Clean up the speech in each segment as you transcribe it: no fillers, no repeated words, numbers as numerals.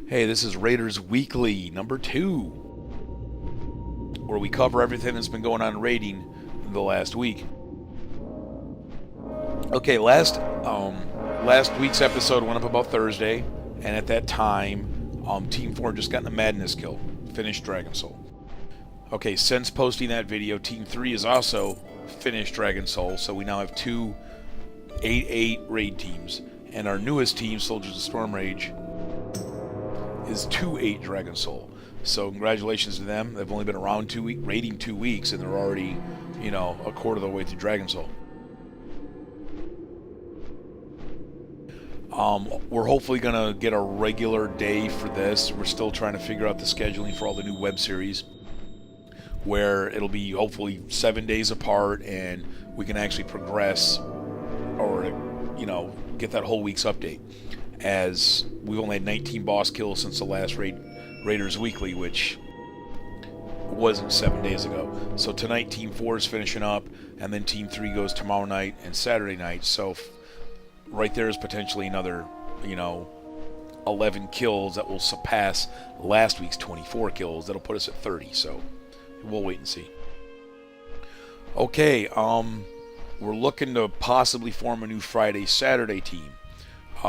Hey, this is Raiders Weekly number 2, where we cover everything that's been going on in raiding the last week. Okay, last week's episode went up about Thursday, and at that time, Team 4 just got a Madness kill, finished Dragon Soul. Okay, since posting that video, Team 3 has also finished Dragon Soul, so we now have two 8-8 raid teams, and our newest team, Soldiers of Storm Rage, is 2-8 Dragon Soul. So congratulations to them. They've only been around raiding 2 weeks, and they're already, a quarter of the way through Dragon Soul. We're hopefully going to get a regular day for this. We're still trying to figure out the scheduling for all the new web series, where it'll be hopefully 7 days apart, and we can actually progress or, get that whole week's update. As we've only had 19 boss kills since the last Raiders Weekly, which wasn't 7 days ago. So tonight Team 4 is finishing up, and then Team 3 goes tomorrow night and Saturday night. So right there is potentially another, 11 kills that will surpass last week's 24 kills. That'll put us at 30. So we'll wait and see. Okay, we're looking to possibly form a new Friday-Saturday team.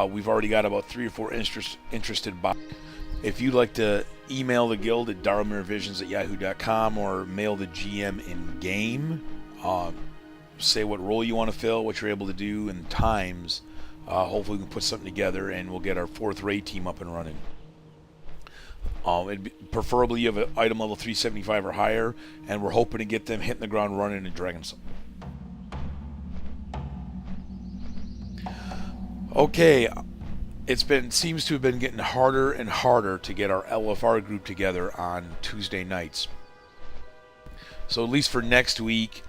We've already got about 3 or 4 interested bots. If you'd like to email the guild at darwinvisions@yahoo.com or mail the GM in game, say what role you want to fill, what you're able to do, and times. Hopefully we can put something together and we'll get our 4th raid team up and running. Preferably you have an item level 375 or higher, and we're hoping to get them hitting the ground running in Dragon Soul. Okay, seems to have been getting harder and harder to get our LFR group together on Tuesday nights. So at least for next week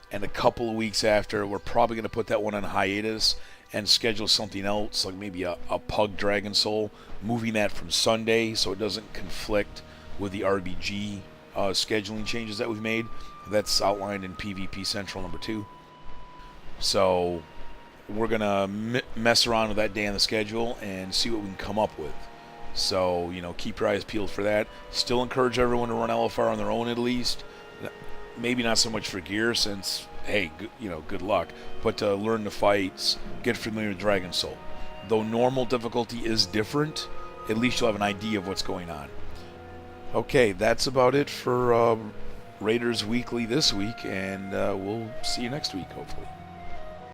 and a couple of weeks after, we're probably going to put that one on hiatus and schedule something else, like maybe a Pug Dragon Soul, moving that from Sunday so it doesn't conflict with the RBG scheduling changes that we've made. That's outlined in PvP Central number 2. So we're going to mess around with that day on the schedule and see what we can come up with. So, keep your eyes peeled for that. Still encourage everyone to run LFR on their own at least. Maybe not so much for gear since, hey, good luck. But to learn the fights, get familiar with Dragon Soul. Though normal difficulty is different, at least you'll have an idea of what's going on. Okay, that's about it for Raiders Weekly this week, and we'll see you next week, hopefully.